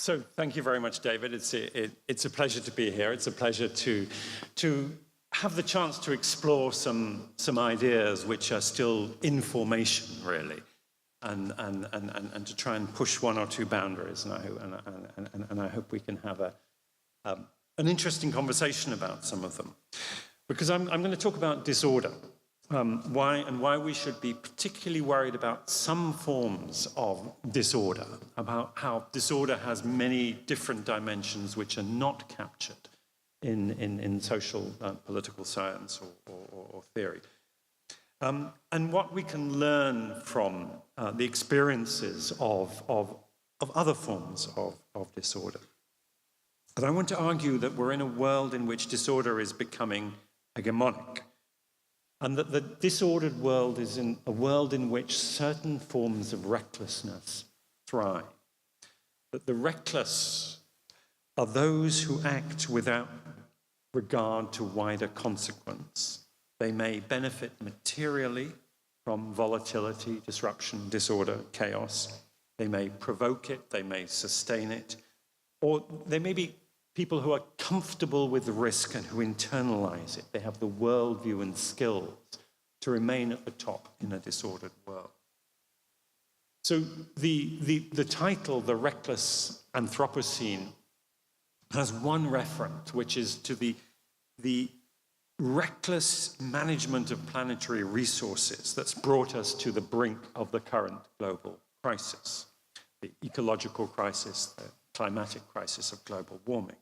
So thank you very much, David. It's a pleasure to be here. It's a pleasure to have the chance to explore some ideas which are still in formation, really, and to try and push one or two boundaries. And I hope we can have an interesting conversation about some of them, because I'm going to talk about disorder. Why we should be particularly worried about some forms of disorder, about how disorder has many different dimensions which are not captured in social political science or theory. And what we can learn from the experiences of other forms of disorder. And I want to argue that we're in a world in which disorder is becoming hegemonic. And that the disordered world is a world in which certain forms of recklessness thrive. That the reckless are those who act without regard to wider consequence. They may benefit materially from volatility, disruption, disorder, chaos. They may provoke it, they may sustain it, or they may be people who are comfortable with the risk and who internalize it. They have the worldview and skills to remain at the top in a disordered world. So the title, The Reckless Anthropocene, has one referent, which is to the reckless management of planetary resources that's brought us to the brink of the current global crisis, the ecological crisis, the climatic crisis of global warming.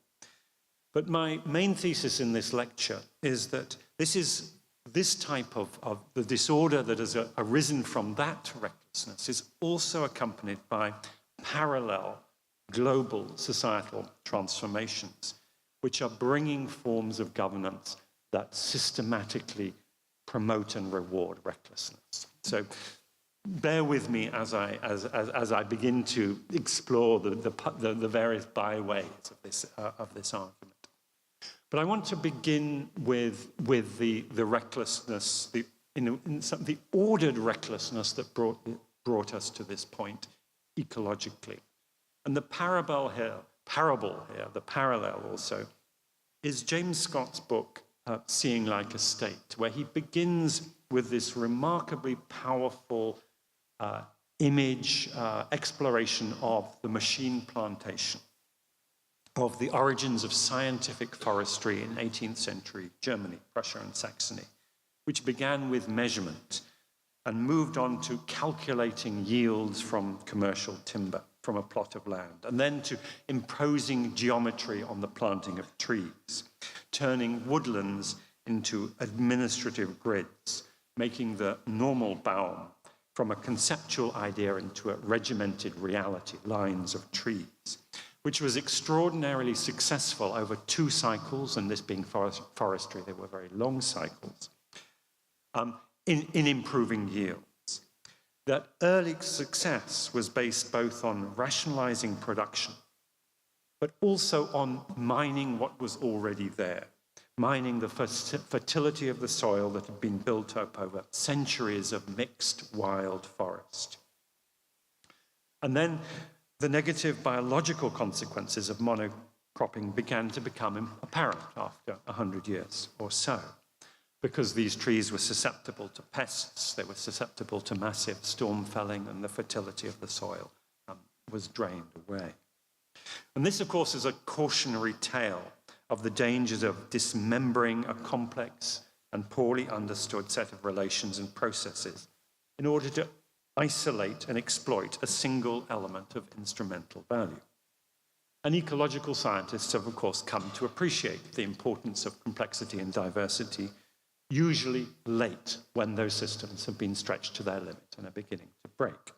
But my main thesis in this lecture is that this type of the disorder that has arisen from that recklessness is also accompanied by parallel global societal transformations, which are bringing forms of governance that systematically promote and reward recklessness. So bear with me as I begin to explore the various byways of this argument. But I want to begin with the recklessness, the ordered recklessness that brought us to this point ecologically. And the parable here, the parallel also, is James Scott's book, Seeing Like a State, where he begins with this remarkably powerful image, exploration of the machine plantation, of the origins of scientific forestry in 18th century Germany, Prussia and Saxony, which began with measurement and moved on to calculating yields from commercial timber from a plot of land, and then to imposing geometry on the planting of trees, turning woodlands into administrative grids, making the normal Baum from a conceptual idea into a regimented reality, lines of trees, which was extraordinarily successful over 2 cycles, and this being forestry, they were very long cycles, in improving yields. That early success was based both on rationalizing production, but also on mining what was already there, mining the fertility of the soil that had been built up over centuries of mixed wild forest. And then the negative biological consequences of monocropping began to become apparent after 100 years or so, because these trees were susceptible to pests, they were susceptible to massive storm felling, and the fertility of the soil was drained away. And this, of course, is a cautionary tale of the dangers of dismembering a complex and poorly understood set of relations and processes in order to isolate and exploit a single element of instrumental value. And ecological scientists have, of course, come to appreciate the importance of complexity and diversity, usually late when those systems have been stretched to their limit and are beginning to break.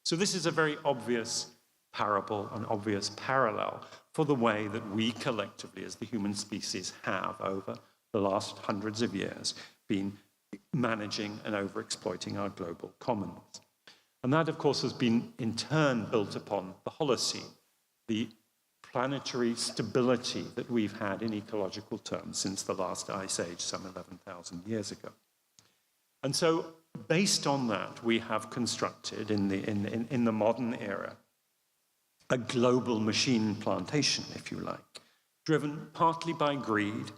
So this is a very obvious parable, an obvious parallel for the way that we collectively as the human species have over the last hundreds of years been managing and overexploiting our global commons. And that, of course, has been in turn built upon the Holocene, the planetary stability that we've had in ecological terms since the last ice age some 11,000 years ago. And so based on that, we have constructed in the modern era a global machine plantation, if you like, driven partly by greed,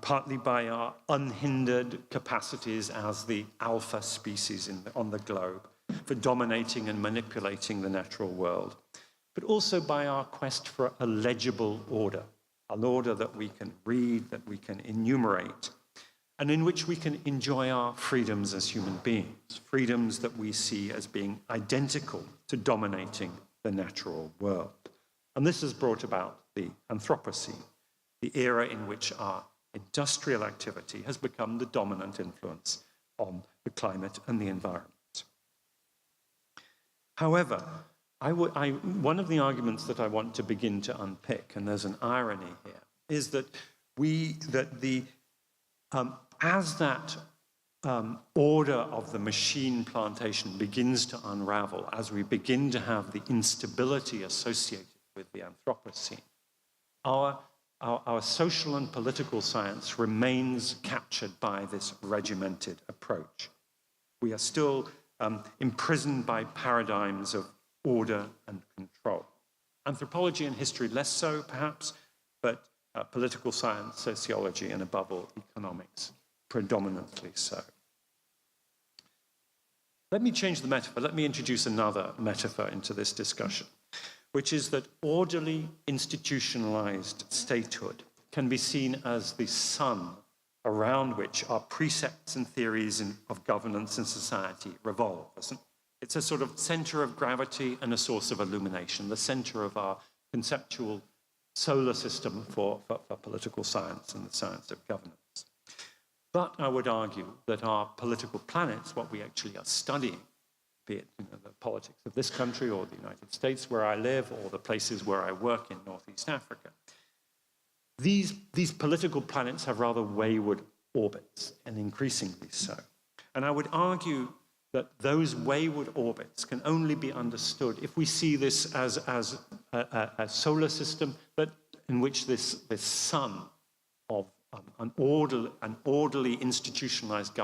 partly by our unhindered capacities as the alpha species on the globe for dominating and manipulating the natural world, but also by our quest for a legible order, an order that we can read, that we can enumerate, and in which we can enjoy our freedoms as human beings, freedoms that we see as being identical to dominating the natural world. And this has brought about the Anthropocene, the era in which our industrial activity has become the dominant influence on the climate and the environment. However, one of the arguments that I want to begin to unpick, and there's an irony here, is that as that order of the machine plantation begins to unravel, as we begin to have the instability associated with the Anthropocene, our social and political science remains captured by this regimented approach. We are still imprisoned by paradigms of order and control. Anthropology and history less so, perhaps, but political science, sociology, and above all, economics, predominantly so. Let me change the metaphor. Let me introduce another metaphor into this discussion, which is that orderly, institutionalized statehood can be seen as the sun around which our precepts and theories of governance and society revolve. It's a sort of center of gravity and a source of illumination, the center of our conceptual solar system for political science and the science of governance. But I would argue that our political planets, what we actually are studying, be it the politics of this country or the United States where I live or the places where I work in Northeast Africa, these political planets have rather wayward orbits, and increasingly so. And I would argue that those wayward orbits can only be understood if we see this as a solar system in which this sun of an orderly institutionalized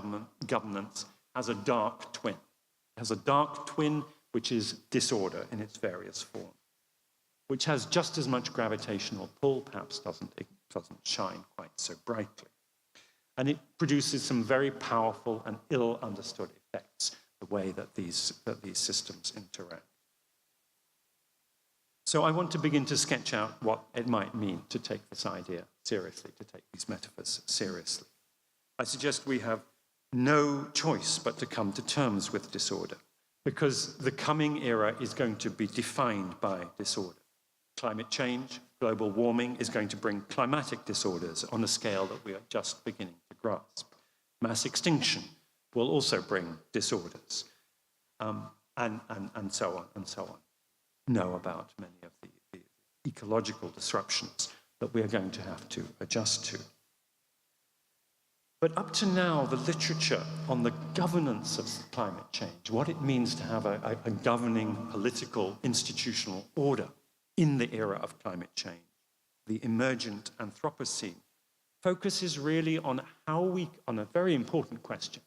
governance has a dark twin. It has a dark twin which is disorder in its various forms, which has just as much gravitational pull, perhaps it doesn't shine quite so brightly. And it produces some very powerful and ill-understood effects, the way that these systems interact. So I want to begin to sketch out what it might mean to take this idea seriously, to take these metaphors seriously. I suggest we have no choice but to come to terms with disorder, because the coming era is going to be defined by disorder. Climate change, global warming is going to bring climatic disorders on a scale that we are just beginning to grasp. Mass extinction will also bring disorders, and so on and so on. Know about many of the ecological disruptions that we are going to have to adjust to. But up to now, the literature on the governance of climate change, what it means to have a governing political institutional order in the era of climate change, the emergent Anthropocene, focuses really on on a very important question,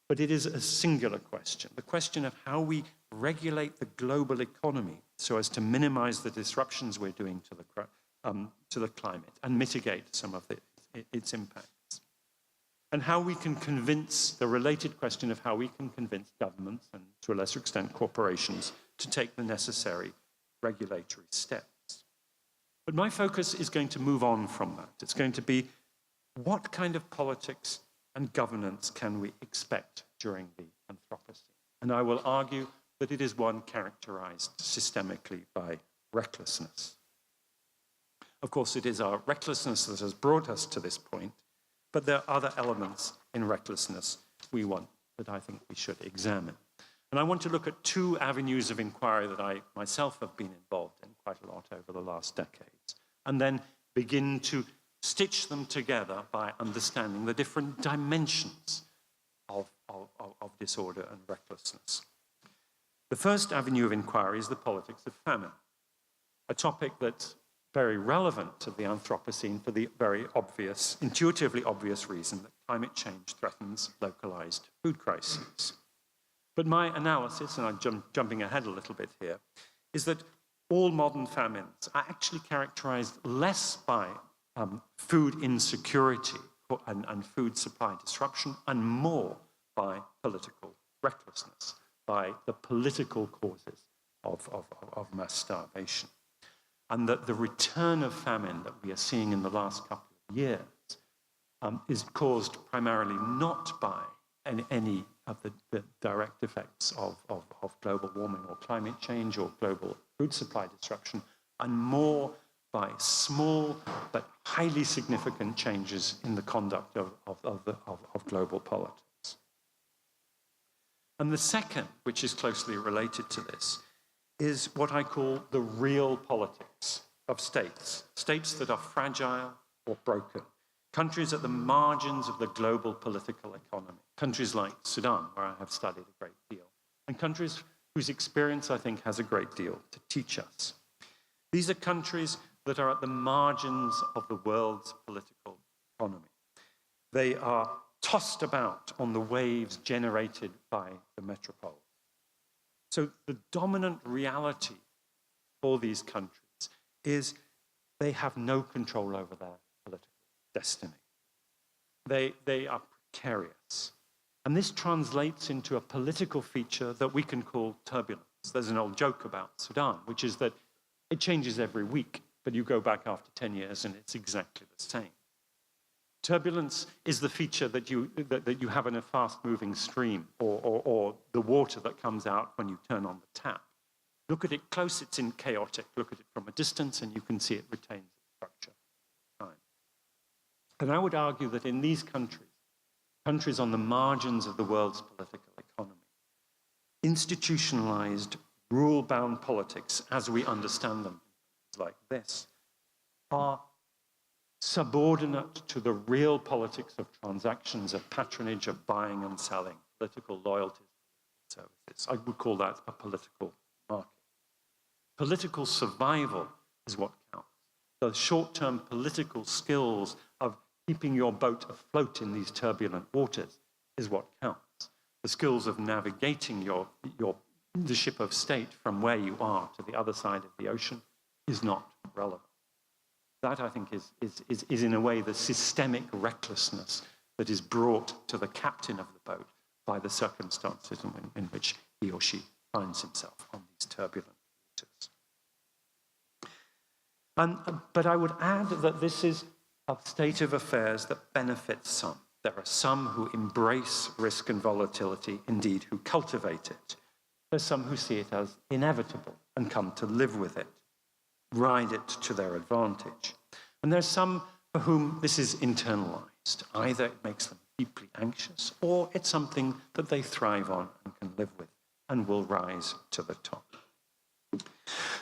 but it is a singular question, the question of how we regulate the global economy so as to minimize the disruptions we're doing to the climate and mitigate some of its impacts. And how we can convince, the related question of how we can convince governments and to a lesser extent corporations to take the necessary regulatory steps. But my focus is going to move on from that. It's going to be what kind of politics and governance can we expect during the Anthropocene? And I will argue that it is one characterized systemically by recklessness. Of course, it is our recklessness that has brought us to this point, but there are other elements in recklessness that I think we should examine. And I want to look at two avenues of inquiry that I myself have been involved in quite a lot over the last decades, and then begin to stitch them together by understanding the different dimensions of disorder and recklessness. The first avenue of inquiry is the politics of famine, a topic that's very relevant to the Anthropocene for the very obvious, intuitively obvious reason that climate change threatens localized food crises. But my analysis, and I'm jumping ahead a little bit here, is that all modern famines are actually characterized less by food insecurity and food supply disruption, and more by political recklessness, by the political causes of mass starvation. And that the return of famine that we are seeing in the last couple of years is caused primarily not by any of the direct effects of global warming or climate change or global food supply disruption, and more by small but highly significant changes in the conduct of global politics. And the second, which is closely related to this, is what I call the real politics of states, states that are fragile or broken, countries at the margins of the global political economy, countries like Sudan, where I have studied a great deal, and countries whose experience, I think, has a great deal to teach us. These are countries that are at the margins of the world's political economy. They are tossed about on the waves generated by the metropole. So the dominant reality for these countries is they have no control over their political destiny. They are precarious. And this translates into a political feature that we can call turbulence. There's an old joke about Sudan, which is that it changes every week, but you go back after 10 years and it's exactly the same. Turbulence is the feature that you have in a fast-moving stream, or the water that comes out when you turn on the tap. Look at it close, it's chaotic. Look at it from a distance, and you can see it retains its structure. And I would argue that in these countries on the margins of the world's political economy, institutionalized, rule-bound politics, as we understand them, like this, are subordinate to the real politics of transactions, of patronage, of buying and selling, political loyalties, services. I would call that a political market. Political survival is what counts. The short-term political skills of keeping your boat afloat in these turbulent waters is what counts. The skills of navigating the ship of state from where you are to the other side of the ocean is not relevant. That, I think, is in a way the systemic recklessness that is brought to the captain of the boat by the circumstances in which he or she finds himself on these turbulent waters. But I would add that this is a state of affairs that benefits some. There are some who embrace risk and volatility, indeed, who cultivate it. There's some who see it as inevitable and come to live with it, ride it to their advantage. And there's some for whom this is internalized. Either it makes them deeply anxious, or it's something that they thrive on and can live with and will rise to the top.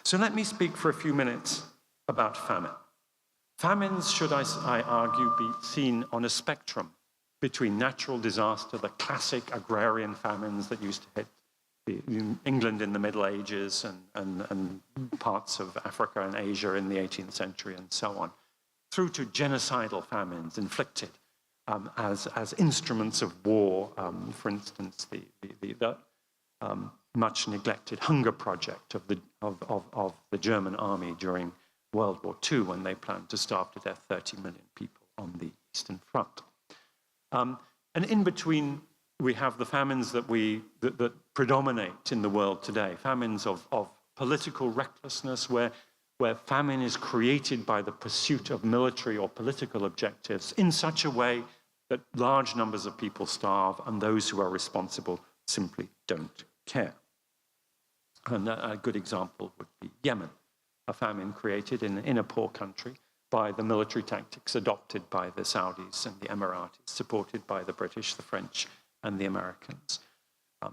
So let me speak for a few minutes about famine. Famines, should I argue, be seen on a spectrum between natural disaster, the classic agrarian famines that used to hit England in the Middle Ages and parts of Africa and Asia in the 18th century and so on, through to genocidal famines inflicted as instruments of war. For instance, the much neglected hunger project of the German army during World War II, when they planned to starve to death 30 million people on the Eastern Front. And in between, we have the famines that predominate in the world today, famines of political recklessness, where famine is created by the pursuit of military or political objectives in such a way that large numbers of people starve and those who are responsible simply don't care. And a good example would be Yemen, a famine created in a poor country by the military tactics adopted by the Saudis and the Emiratis, supported by the British, the French, and the Americans.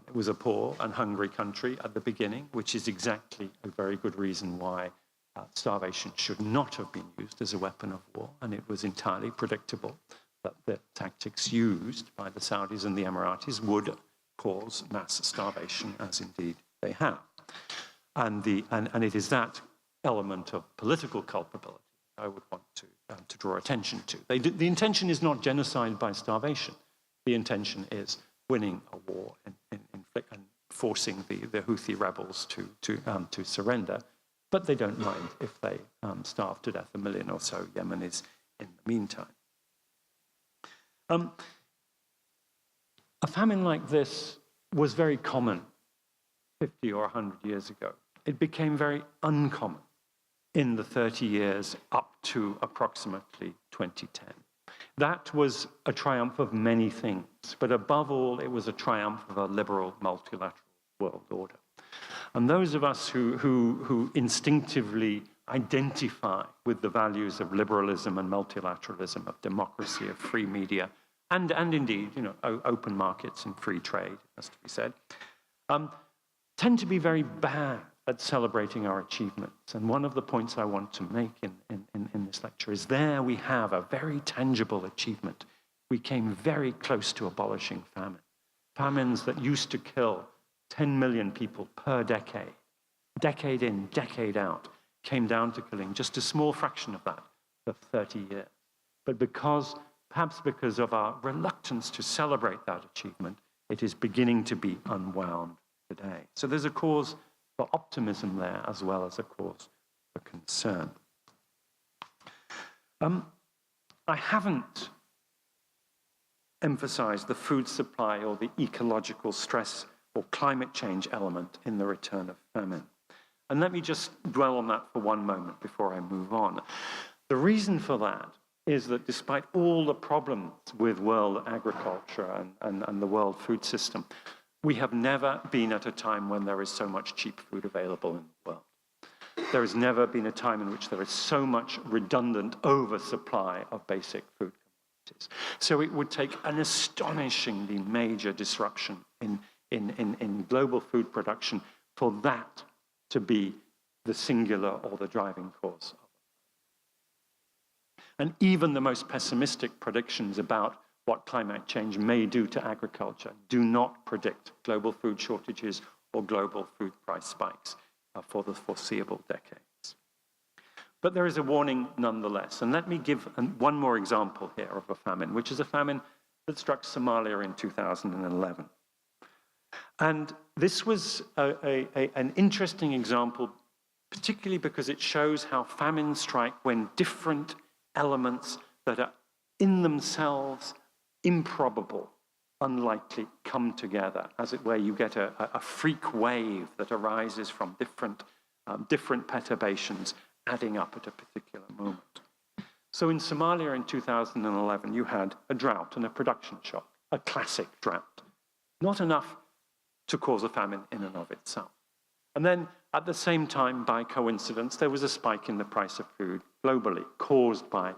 It was a poor and hungry country at the beginning, which is exactly a very good reason why starvation should not have been used as a weapon of war. And it was entirely predictable that the tactics used by the Saudis and the Emiratis would cause mass starvation, as indeed they have. And it is that element of political culpability I would want to draw attention to. The intention is not genocide by starvation. The intention is winning a war and forcing the Houthi rebels to surrender But they don't mind if they starve to death. 1 million or so Yemenis in the meantime. A famine like this was very common 50 or 100 years ago. It became very uncommon in the 30 years up to approximately 2010. That was a triumph of many things, but above all, it was a triumph of a liberal multilateral world order. And those of us who instinctively identify with the values of liberalism and multilateralism, of democracy, of free media, and indeed, open markets and free trade, has to be said, tend to be very bad at celebrating our achievements. And one of the points I want to make in this lecture is there we have a very tangible achievement. We came very close to abolishing famine. Famines that used to kill 10 million people per decade, decade in, decade out, came down to killing just a small fraction of that for 30 years. But perhaps because of our reluctance to celebrate that achievement, it is beginning to be unwound today. So there's a cause for optimism there as well as a cause for concern. I haven't emphasized the food supply or the ecological stress or climate change element in the return of famine. And let me just dwell on that for one moment before I move on. The reason for that is that despite all the problems with world agriculture and the world food system, we have never been at a time when there is so much cheap food available in the world. There has never been a time in which there is so much redundant oversupply of basic food commodities. So it would take an astonishingly major disruption in global food production for that to be the singular or the driving cause. And even the most pessimistic predictions about what climate change may do to agriculture do not predict global food shortages or global food price spikes for the foreseeable decades. But there is a warning nonetheless. And let me give one more example here of a famine, which is a famine that struck Somalia in 2011. And this was an interesting example, particularly because it shows how famines strike when different elements that are in themselves improbable, unlikely, come together. As it were, you get a freak wave that arises from different perturbations adding up at a particular moment. So in Somalia in 2011, you had a drought and a production shock, a classic drought. Not enough to cause a famine in and of itself. And then at the same time, by coincidence, there was a spike in the price of food globally, caused by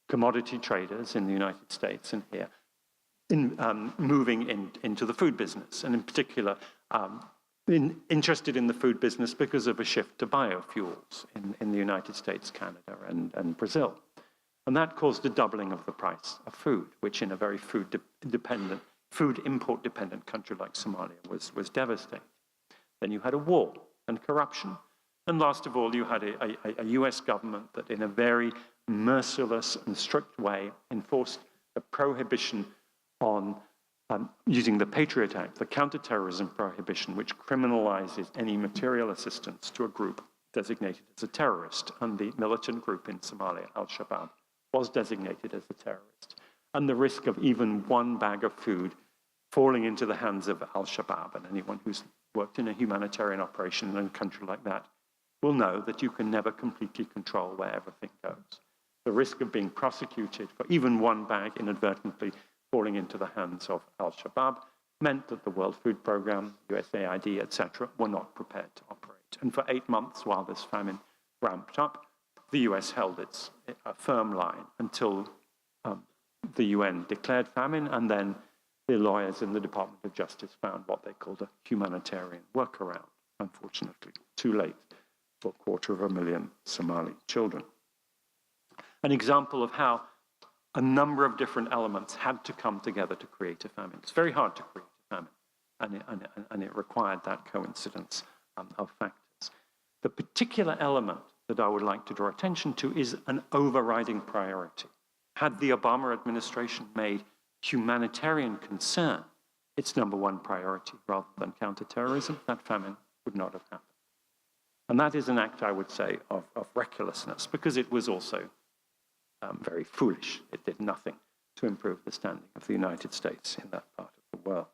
commodity traders in the United States and here, moving into the food business, and in particular, interested in the food business because of a shift to biofuels in the United States, Canada, and Brazil. And that caused a doubling of the price of food, which in a very food import-dependent country like Somalia was devastating. Then you had a war and corruption. And last of all, you had a US government that in a very merciless and strict way enforced a prohibition on using the Patriot Act, the counterterrorism prohibition, which criminalizes any material assistance to a group designated as a terrorist. And the militant group in Somalia, Al-Shabaab, was designated as a terrorist. And the risk of even one bag of food falling into the hands of Al-Shabaab, and anyone who's worked in a humanitarian operation in a country like that will know that you can never completely control where everything goes. The risk of being prosecuted for even one bag inadvertently falling into the hands of Al-Shabaab meant that the World Food Programme, USAID, etc., were not prepared to operate. And for 8 months, while this famine ramped up, the US held its firm line until the UN declared famine, and then the lawyers in the Department of Justice found what they called a humanitarian workaround, unfortunately, too late for 250,000 Somali children. An example of how a number of different elements had to come together to create a famine. It's very hard to create a famine, and it required that coincidence of factors. The particular element that I would like to draw attention to is an overriding priority. Had the Obama administration made humanitarian concern its number one priority rather than counterterrorism, that famine would not have happened. And that is an act, I would say, of recklessness, because it was also very foolish. It did nothing to improve the standing of the United States in that part of the world.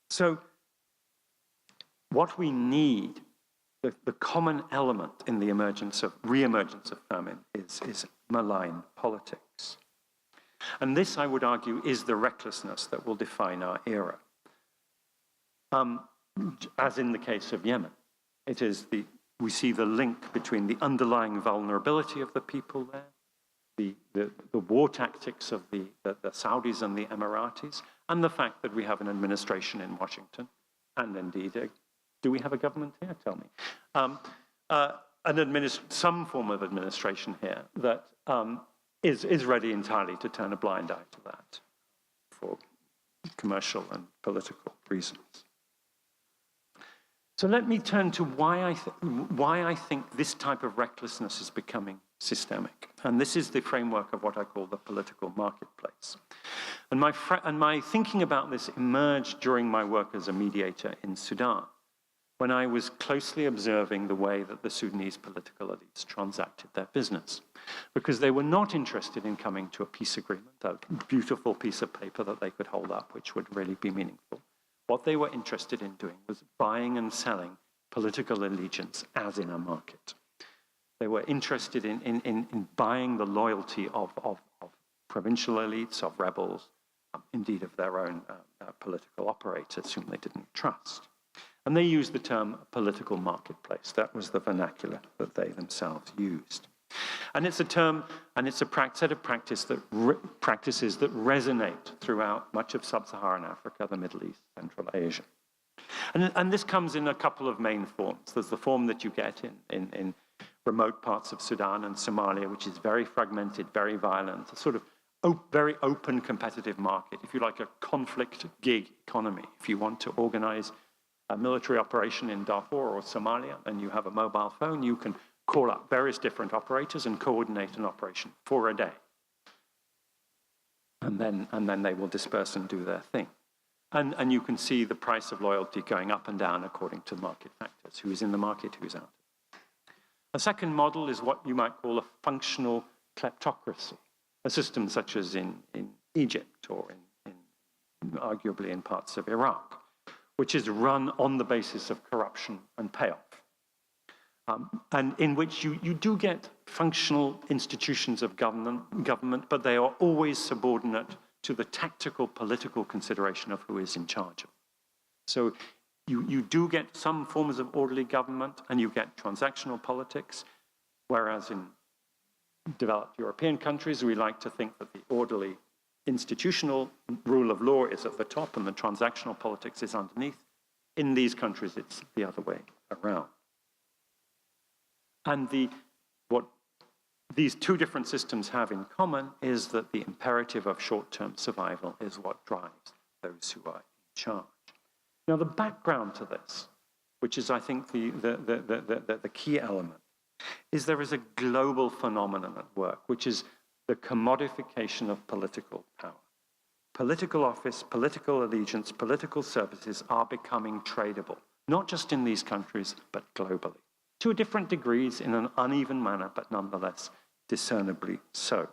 So what we need, the common element in the re-emergence of famine is malign politics. And this, I would argue, is the recklessness that will define our era. As in the case of Yemen, it is we see the link between the underlying vulnerability of the people there, the war tactics of the Saudis and the Emiratis, and the fact that we have an administration in Washington, and indeed, do we have a government here? Tell me. Some form of administration here that is ready entirely to turn a blind eye to that for commercial and political reasons. So let me turn to why I think this type of recklessness is becoming systemic. And this is the framework of what I call the political marketplace. And my thinking about this emerged during my work as a mediator in Sudan, when I was closely observing the way that the Sudanese political elites transacted their business. Because they were not interested in coming to a peace agreement, a beautiful piece of paper that they could hold up, which would really be meaningful. What they were interested in doing was buying and selling political allegiance as in a market. They were interested in buying the loyalty of provincial elites, of rebels, indeed of their own political operators whom they didn't trust. And they used the term political marketplace. That was the vernacular that they themselves used. And it's a term, and it's a set of practices that resonate throughout much of sub-Saharan Africa, the Middle East, Central Asia. And this comes in a couple of main forms. There's the form that you get in remote parts of Sudan and Somalia, which is very fragmented, very violent, a sort of very open competitive market, if you like, a conflict gig economy. If you want to organize a military operation in Darfur or Somalia, and you have a mobile phone, you can call up various different operators and coordinate an operation for a day. And then they will disperse and do their thing. And you can see the price of loyalty going up and down according to market factors, who is in the market, who's out. A second model is what you might call a functional kleptocracy, a system such as in Egypt or arguably in parts of Iraq, which is run on the basis of corruption and payoff. And in which you do get functional institutions of government, but they are always subordinate to the tactical political consideration of who is in charge of. So you do get some forms of orderly government, and you get transactional politics, whereas in developed European countries, we like to think that the orderly institutional rule of law is at the top and the transactional politics is underneath. In these countries, it's the other way around. And what these two different systems have in common is that the imperative of short-term survival is what drives those who are in charge. Now, the background to this, which is, I think, the key element, is there is a global phenomenon at work, which is the commodification of political power. Political office, political allegiance, political services are becoming tradable, not just in these countries, but globally. To different degrees, in an uneven manner, but nonetheless discernibly so.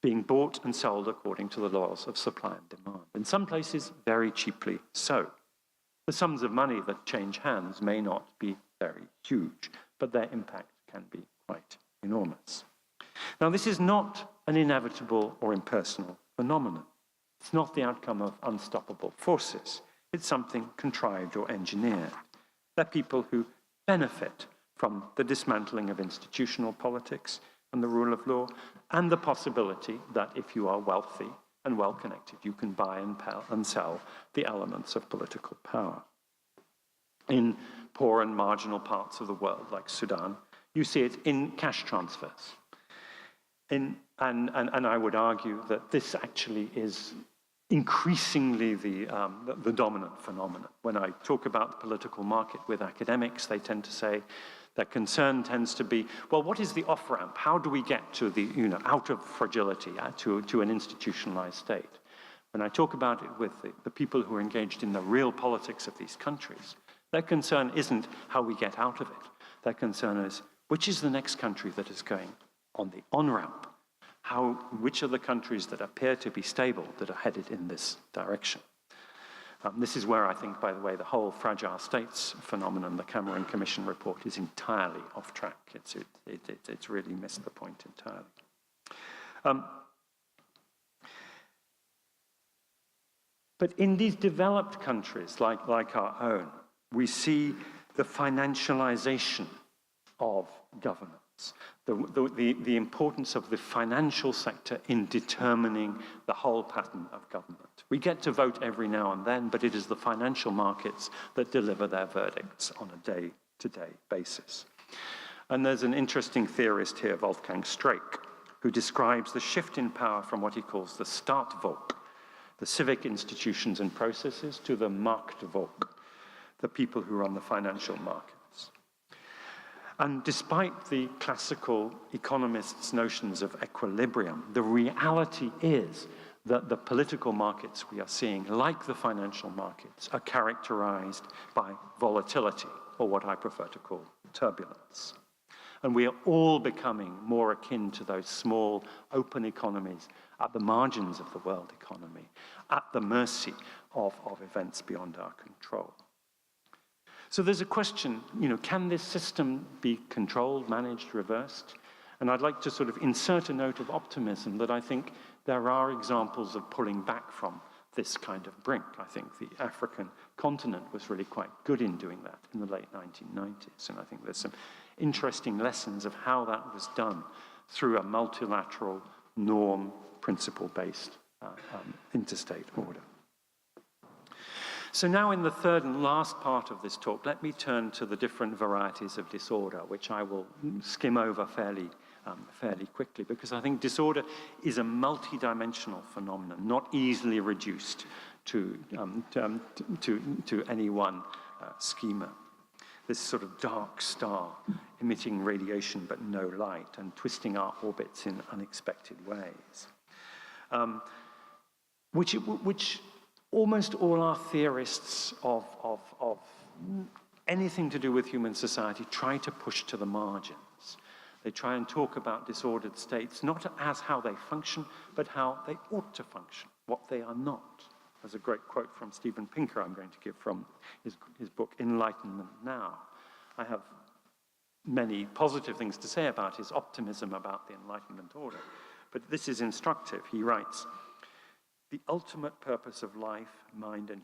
Being bought and sold according to the laws of supply and demand. In some places, very cheaply so. The sums of money that change hands may not be very huge, but their impact can be quite enormous. Now, this is not an inevitable or impersonal phenomenon. It's not the outcome of unstoppable forces. It's something contrived or engineered. They're people who benefit from the dismantling of institutional politics and the rule of law, and the possibility that if you are wealthy and well-connected, you can buy and sell the elements of political power. In poor and marginal parts of the world, like Sudan, you see it in cash transfers. And I would argue that this actually is increasingly the dominant phenomenon. When I talk about the political market with academics, they tend to say their concern tends to be, well, what is the off-ramp? How do we get to the, out of fragility, to an institutionalized state? When I talk about it with the people who are engaged in the real politics of these countries, Their concern isn't how we get out of it. Their concern is, which is the next country that is going on the on-ramp? Which are the countries that appear to be stable that are headed in this direction? This is where I think, by the way, the whole fragile states phenomenon, the Cameron Commission report, is entirely off track. It's really missed the point entirely. But in these developed countries, like our own, we see the financialization of governance, the importance of the financial sector in determining the whole pattern of government. We get to vote every now and then, but it is the financial markets that deliver their verdicts on a day-to-day basis. And there's an interesting theorist here, Wolfgang Streeck, who describes the shift in power from what he calls the Staatsvolk, the civic institutions and processes, to the Marktvolk, the people who run the financial markets. And despite the classical economists' notions of equilibrium, the reality is that the political markets we are seeing, like the financial markets, are characterized by volatility, or what I prefer to call turbulence. And we are all becoming more akin to those small, open economies at the margins of the world economy, at the mercy of events beyond our control. So there's a question, can this system be controlled, managed, reversed? And I'd like to sort of insert a note of optimism that I think there are examples of pulling back from this kind of brink. I think the African continent was really quite good in doing that in the late 1990s. And I think there's some interesting lessons of how that was done through a multilateral, norm, principle-based interstate order. So now in the third and last part of this talk, let me turn to the different varieties of disorder, which I will skim over fairly quickly, because I think disorder is a multidimensional phenomenon, not easily reduced to any one schema. This sort of dark star emitting radiation but no light and twisting our orbits in unexpected ways, which almost all our theorists of anything to do with human society try to push to the margins. They try and talk about disordered states, not as how they function, but how they ought to function, what they are not. There's a great quote from Steven Pinker I'm going to give from his book, Enlightenment Now. I have many positive things to say about his optimism about the Enlightenment order, but this is instructive. He writes, "The ultimate purpose of life, mind, and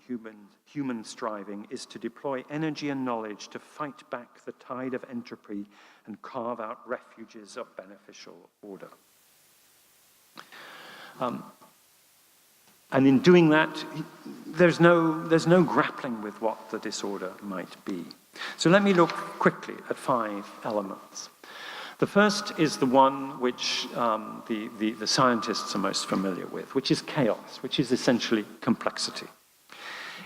human striving is to deploy energy and knowledge to fight back the tide of entropy and carve out refuges of beneficial order." And in doing that, there's no grappling with what the disorder might be. So let me look quickly at 5 elements. The first is the one which the scientists are most familiar with, which is chaos, which is essentially complexity.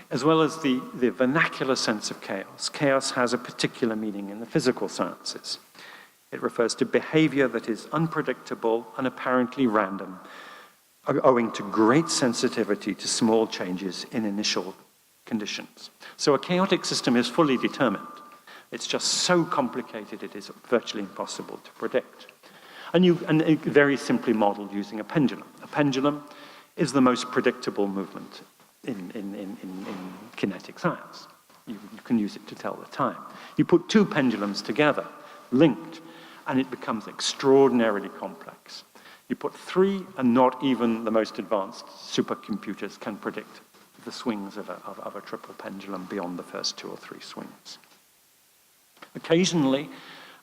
As well as the vernacular sense of chaos, chaos has a particular meaning in the physical sciences. It refers to behavior that is unpredictable and apparently random, owing to great sensitivity to small changes in initial conditions. So a chaotic system is fully determined. It's just so complicated it is virtually impossible to predict. And very simply modeled using a pendulum. A pendulum is the most predictable movement in kinetic science. You can use it to tell the time. You put 2 pendulums together, linked, and it becomes extraordinarily complex. You put 3, and not even the most advanced supercomputers can predict the swings of a triple pendulum beyond the first 2 or 3 swings. Occasionally,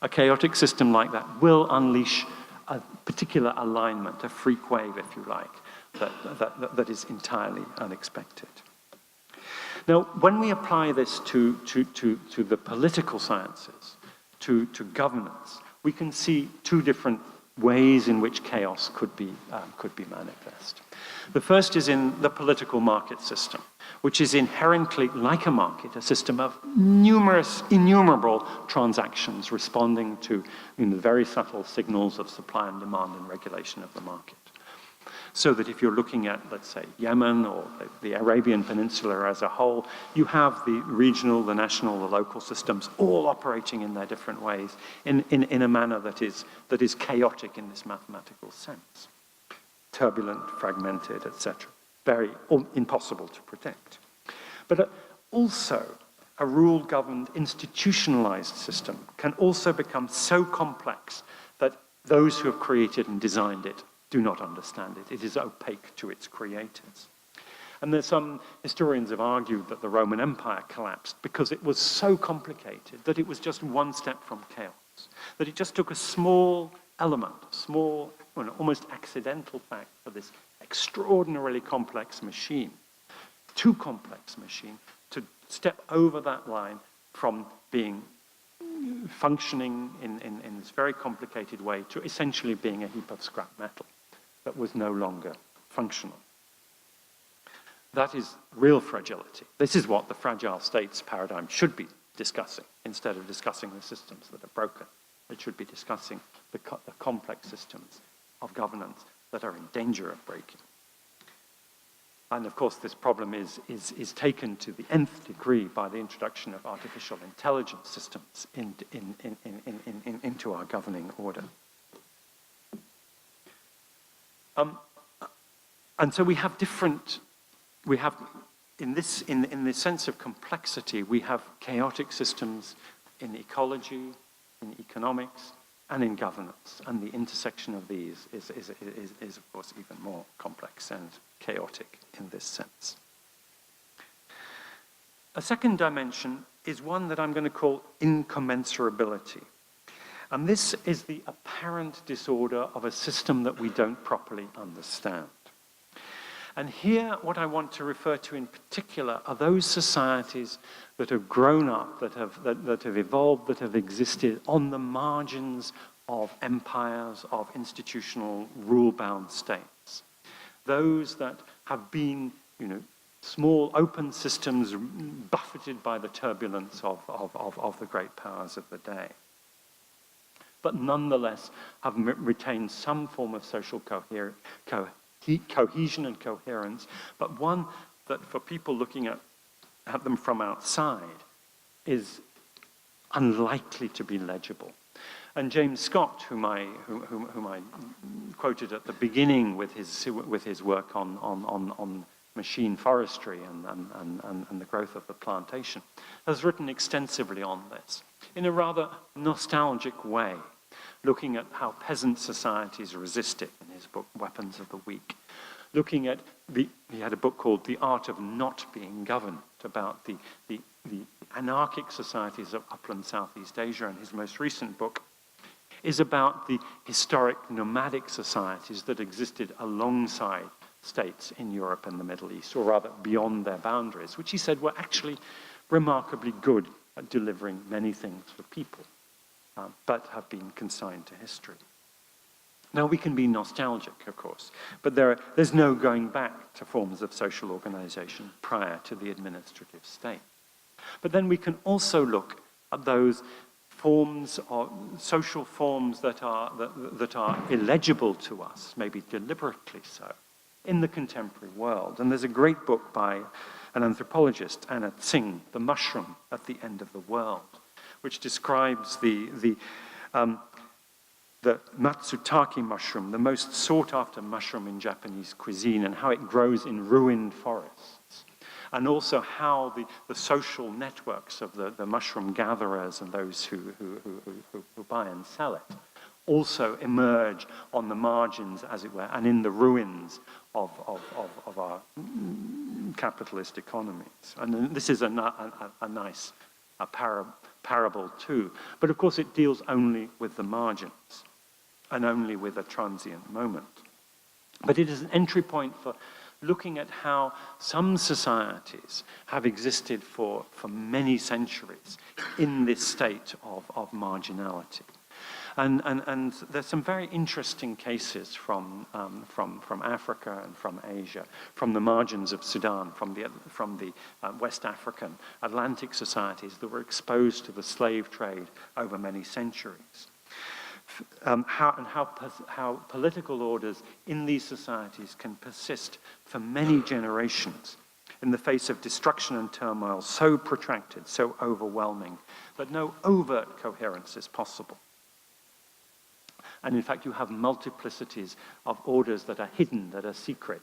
a chaotic system like that will unleash a particular alignment, a freak wave, if you like, that is entirely unexpected. Now, when we apply this to the political sciences, to governance, we can see 2 different ways in which chaos could be manifest. The first is in the political market system, which is inherently, like a market, a system of innumerable transactions responding to very subtle signals of supply and demand and regulation of the market. So that if you're looking at, let's say, Yemen or the Arabian Peninsula as a whole, you have the regional, the national, the local systems all operating in their different ways in a manner that is chaotic in this mathematical sense. Turbulent, fragmented, etc. Very impossible to predict. But also, a rule-governed, institutionalized system can also become so complex that those who have created and designed it do not understand it. It is opaque to its creators. And there's some historians have argued that the Roman Empire collapsed because it was so complicated that it was just one step from chaos, that it just took a small element, almost accidental fact for this extraordinarily complex machine, too complex machine, to step over that line from being functioning in this very complicated way to essentially being a heap of scrap metal that was no longer functional. That is real fragility. This is what the fragile states paradigm should be discussing, instead of discussing the systems that are broken. It should be discussing the complex systems of governance that are in danger of breaking. And of course, this problem is taken to the nth degree by the introduction of artificial intelligence systems into our governing order. And so we have in this sense of complexity, we have chaotic systems in ecology, in economics, and in governance. And the intersection of these is of course, even more complex and chaotic in this sense. A second dimension is one that I'm going to call incommensurability. And this is the apparent disorder of a system that we don't properly understand. And here, what I want to refer to in particular are those societies that have grown up, that have evolved, that have existed on the margins of empires, of institutional rule-bound states. Those that have been, small open systems buffeted by the turbulence of the great powers of the day, but nonetheless have retained some form of social cohesion and coherence, but one that for people looking at them from outside is unlikely to be legible. And James Scott, whom I quoted at the beginning with his work on machine forestry and the growth of the plantation, has written extensively on this in a rather nostalgic way, looking at how peasant societies resisted in his book, Weapons of the Weak. Looking at he had a book called The Art of Not Being Governed, about the anarchic societies of upland Southeast Asia, and his most recent book is about the historic nomadic societies that existed alongside states in Europe and the Middle East, or rather beyond their boundaries, which he said were actually remarkably good at delivering many things for people, but have been consigned to history. Now, we can be nostalgic, of course, but there's no going back to forms of social organization prior to the administrative state. But then we can also look at those forms of social forms that are illegible to us, maybe deliberately so, in the contemporary world. And there's a great book by an anthropologist, Anna Tsing, The Mushroom at the End of the World, which describes the matsutake mushroom, the most sought-after mushroom in Japanese cuisine, and how it grows in ruined forests. And also how the social networks of the mushroom gatherers and those who buy and sell it also emerge on the margins, as it were, and in the ruins of our capitalist economies. And this is a nice parable too. But of course it deals only with the margins and only with a transient moment. But it is an entry point for looking at how some societies have existed for many centuries in this state of marginality. And there's some very interesting cases from Africa and from Asia, from the margins of Sudan, from the West African Atlantic societies that were exposed to the slave trade over many centuries. how political orders in these societies can persist for many generations in the face of destruction and turmoil so protracted, so overwhelming, that no overt coherence is possible. And in fact, you have multiplicities of orders that are hidden, that are secret,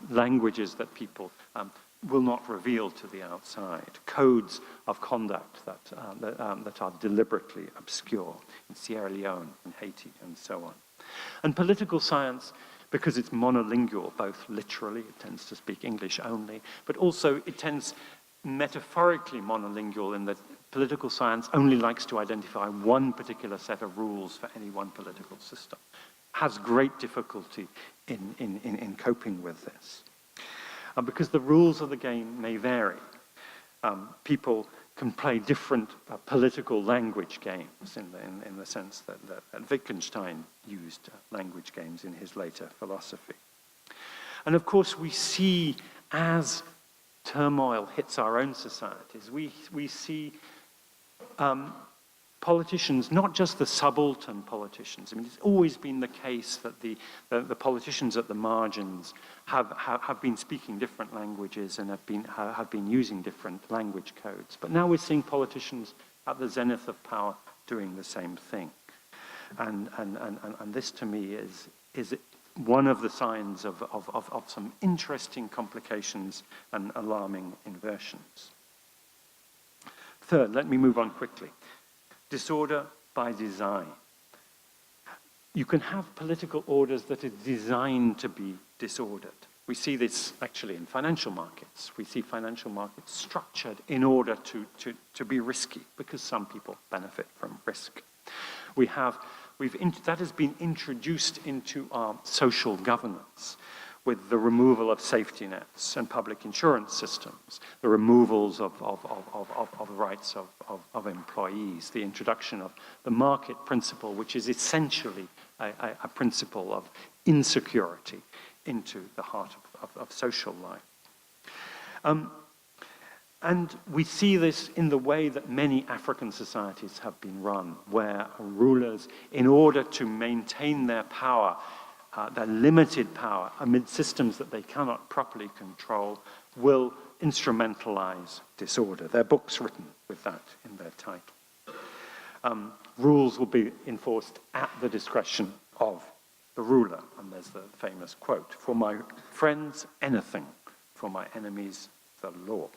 languages that people will not reveal to the outside, codes of conduct that are deliberately obscure in Sierra Leone and Haiti and so on. And political science, because it's monolingual, both literally, it tends to speak English only, but also it tends metaphorically monolingual in that political science only likes to identify one particular set of rules for any one political system, has great difficulty in coping with this. Because the rules of the game may vary. People can play different political language games in the sense that Wittgenstein used language games in his later philosophy. And of course, we see as turmoil hits our own societies, we see politicians, not just the subaltern politicians. I mean, it's always been the case that the politicians at the margins have been speaking different languages and have been using different language codes. But now we're seeing politicians at the zenith of power doing the same thing. And this, to me, is one of the signs of some interesting complications and alarming inversions. Third, let me move on quickly. Disorder by design. You can have political orders that are designed to be disordered. We see this actually in financial markets. We see financial markets structured in order to be risky because some people benefit from risk. That has been introduced into our social governance with the removal of safety nets and public insurance systems, the removals of rights of employees, the introduction of the market principle, which is essentially a principle of insecurity into the heart of social life. And we see this in the way that many African societies have been run, where rulers, in order to maintain their power, their limited power amid systems that they cannot properly control, will instrumentalize disorder. There are books written with that in their title. Rules will be enforced at the discretion of the ruler. And there's the famous quote, "For my friends, anything. For my enemies, the law."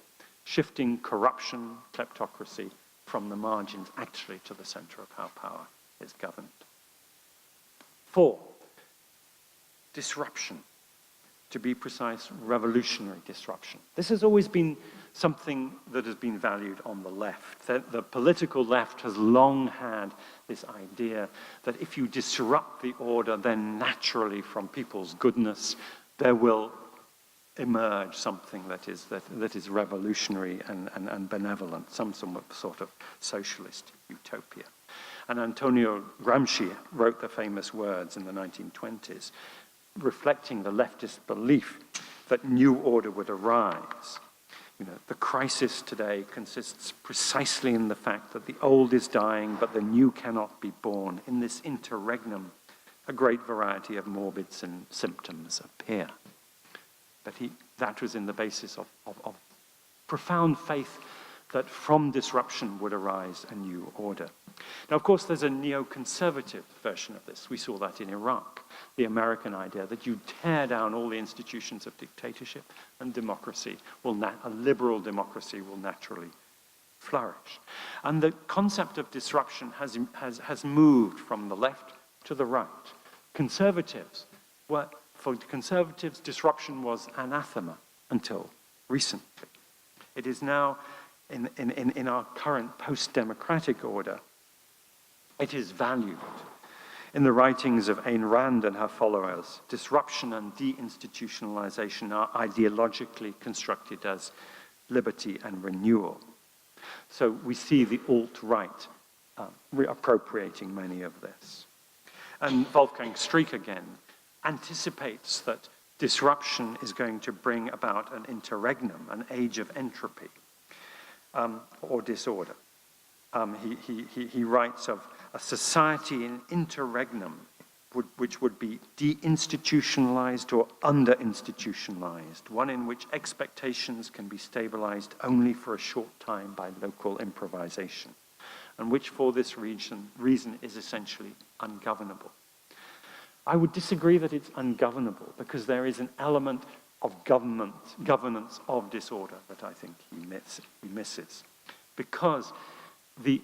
Shifting corruption, kleptocracy from the margins actually to the center of how power is governed. 4, disruption. To be precise, revolutionary disruption. This has always been something that has been valued on the left. The political left has long had this idea that if you disrupt the order, then naturally from people's goodness, there will emerge something that is revolutionary and benevolent, some sort of socialist utopia. And Antonio Gramsci wrote the famous words in the 1920s, reflecting the leftist belief that new order would arise. You know, the crisis today consists precisely in the fact that the old is dying, but the new cannot be born. In this interregnum, a great variety of morbid symptoms appear. But that was in the basis of profound faith that from disruption would arise a new order. Now, of course, there's a neoconservative version of this. We saw that in Iraq, the American idea that you tear down all the institutions of dictatorship and democracy, a liberal democracy will naturally flourish. And the concept of disruption has moved from the left to the right. For conservatives, disruption was anathema until recently. It is now, in our current post-democratic order, it is valued. In the writings of Ayn Rand and her followers, disruption and deinstitutionalization are ideologically constructed as liberty and renewal. So we see the alt-right reappropriating many of this. And Wolfgang Streeck again anticipates that disruption is going to bring about an interregnum, an age of entropy or disorder. He writes of a society in interregnum which would be deinstitutionalized or under-institutionalized, one in which expectations can be stabilized only for a short time by local improvisation, and which for this reason is essentially ungovernable. I would disagree that it's ungovernable, because there is an element of governance of disorder that I think he misses. Because the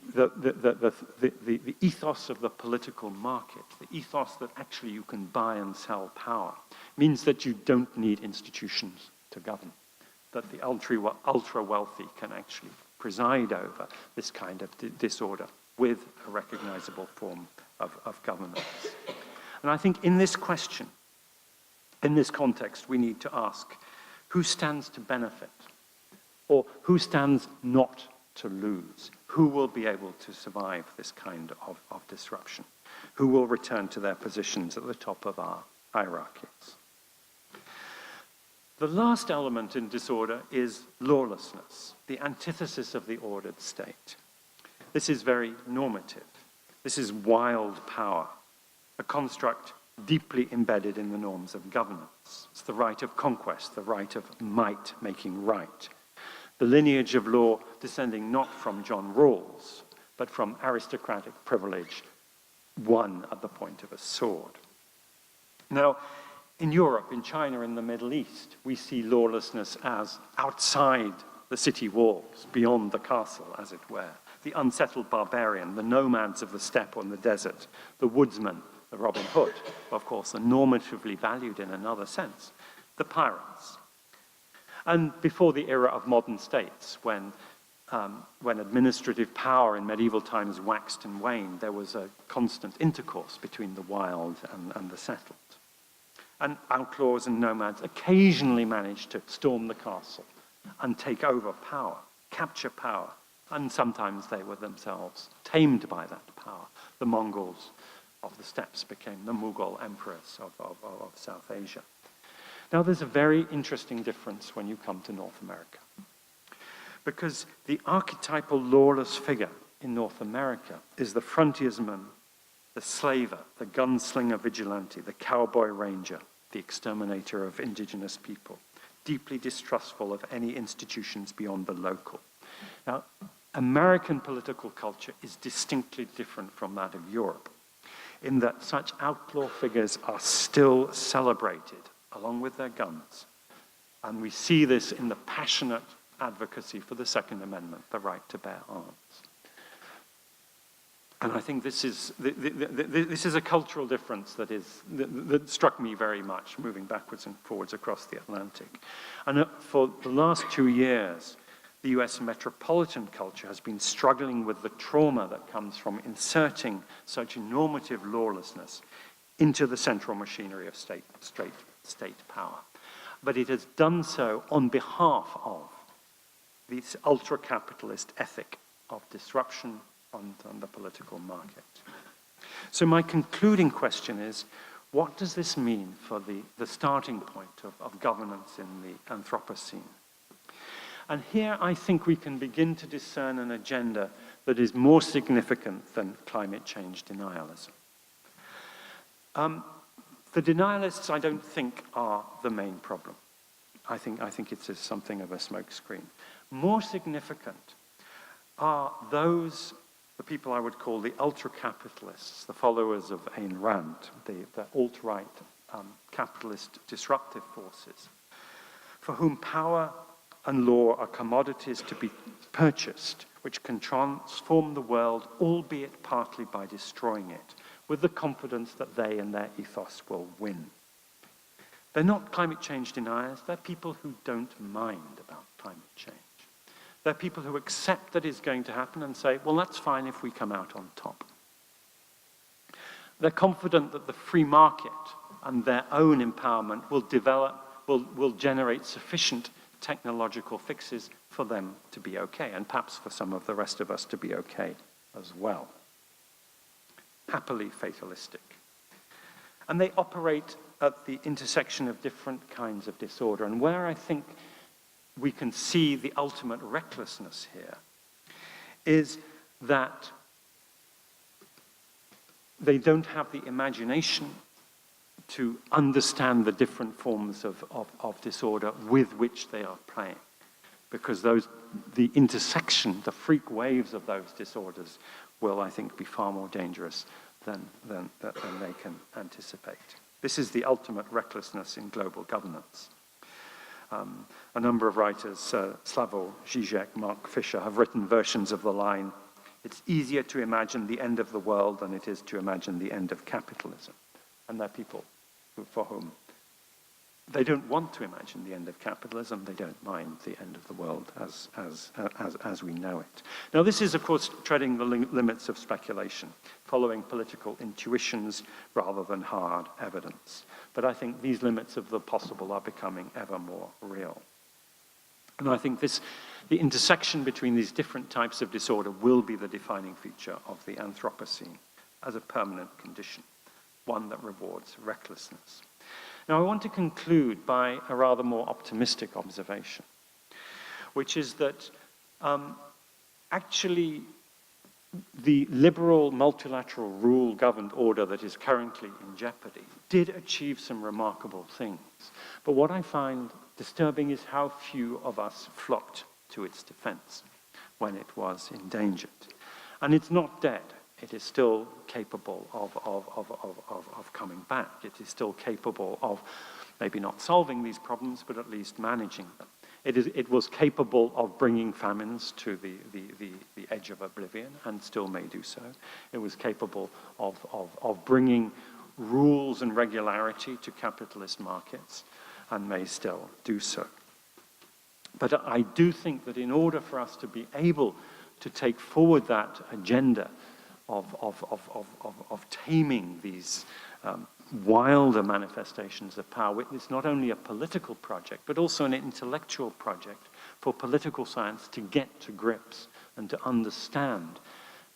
ethos of the political market, the ethos that actually you can buy and sell power, means that you don't need institutions to govern, that the ultra-wealthy can actually preside over this kind of disorder with a recognizable form of governance. And I think in this question, in this context, we need to ask, who stands to benefit? Or who stands not to lose? Who will be able to survive this kind of disruption? Who will return to their positions at the top of our hierarchies? The last element in disorder is lawlessness, the antithesis of the ordered state. This is very normative. This is wild power, a construct deeply embedded in the norms of governance. It's the right of conquest, the right of might making right. The lineage of law descending not from John Rawls, but from aristocratic privilege won at the point of a sword. Now, in Europe, in China, in the Middle East, we see lawlessness as outside the city walls, beyond the castle, as it were. The unsettled barbarian, the nomads of the steppe or in the desert, the woodsman, the Robin Hood, of course, are normatively valued in another sense, the pirates. And before the era of modern states, when administrative power in medieval times waxed and waned, there was a constant intercourse between the wild and the settled. And outlaws and nomads occasionally managed to storm the castle and take over power, capture power, and sometimes they were themselves tamed by that power. The Mongols of the steppes became the Mughal emperors of South Asia. Now, there's a very interesting difference when you come to North America, because the archetypal lawless figure in North America is the frontiersman, the slaver, the gunslinger vigilante, the cowboy ranger, the exterminator of indigenous people, deeply distrustful of any institutions beyond the local. Now, American political culture is distinctly different from that of Europe, in that such outlaw figures are still celebrated along with their guns. And we see this in the passionate advocacy for the Second Amendment, the right to bear arms. And I think this is a cultural difference that struck me very much, moving backwards and forwards across the Atlantic. And for the last 2 years, the US metropolitan culture has been struggling with the trauma that comes from inserting such normative lawlessness into the central machinery of state power. But it has done so on behalf of this ultra-capitalist ethic of disruption on the political market. So my concluding question is, what does this mean for the starting point of governance in the Anthropocene? And here I think we can begin to discern an agenda that is more significant than climate change denialism. The denialists, I don't think, are the main problem. I think it's something of a smokescreen. More significant are those, the people I would call the ultra-capitalists, the followers of Ayn Rand, the alt-right capitalist disruptive forces, for whom power and law are commodities to be purchased, which can transform the world, albeit partly by destroying it, with the confidence that they and their ethos will win. They're not climate change deniers, they're people who don't mind about climate change. They're people who accept that it's going to happen and say, well, that's fine if we come out on top. They're confident that the free market and their own empowerment will generate sufficient technological fixes for them to be okay, and perhaps for some of the rest of us to be okay as well. Happily fatalistic. And they operate at the intersection of different kinds of disorder. And where I think we can see the ultimate recklessness here is that they don't have the imagination to understand the different forms of disorder with which they are playing, because the intersection, the freak waves of those disorders will, I think, be far more dangerous than they can anticipate. This is the ultimate recklessness in global governance. A number of writers, Slavoj Žižek, Mark Fisher, have written versions of the line, "It's easier to imagine the end of the world than it is to imagine the end of capitalism." And they're people for whom they don't want to imagine the end of capitalism. They don't mind the end of the world as we know it. Now, this is, of course, treading the limits of speculation, following political intuitions rather than hard evidence. But I think these limits of the possible are becoming ever more real. And I think the intersection between these different types of disorder will be the defining feature of the Anthropocene as a permanent condition, one that rewards recklessness. Now, I want to conclude by a rather more optimistic observation, which is that actually the liberal multilateral rule-governed order that is currently in jeopardy did achieve some remarkable things. But what I find disturbing is how few of us flocked to its defense when it was endangered. And it's not dead. It is still capable of coming back. It is still capable of maybe not solving these problems, but at least managing them. It was capable of bringing famines to the edge of oblivion, and still may do so. It was capable of bringing rules and regularity to capitalist markets, and may still do so. But I do think that in order for us to be able to take forward that agenda of taming these wilder manifestations of power, it's not only a political project, but also an intellectual project for political science to get to grips and to understand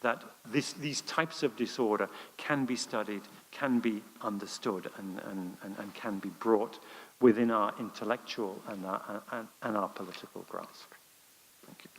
that these types of disorder can be studied, can be understood, and can be brought within our intellectual and our political grasp. Thank you.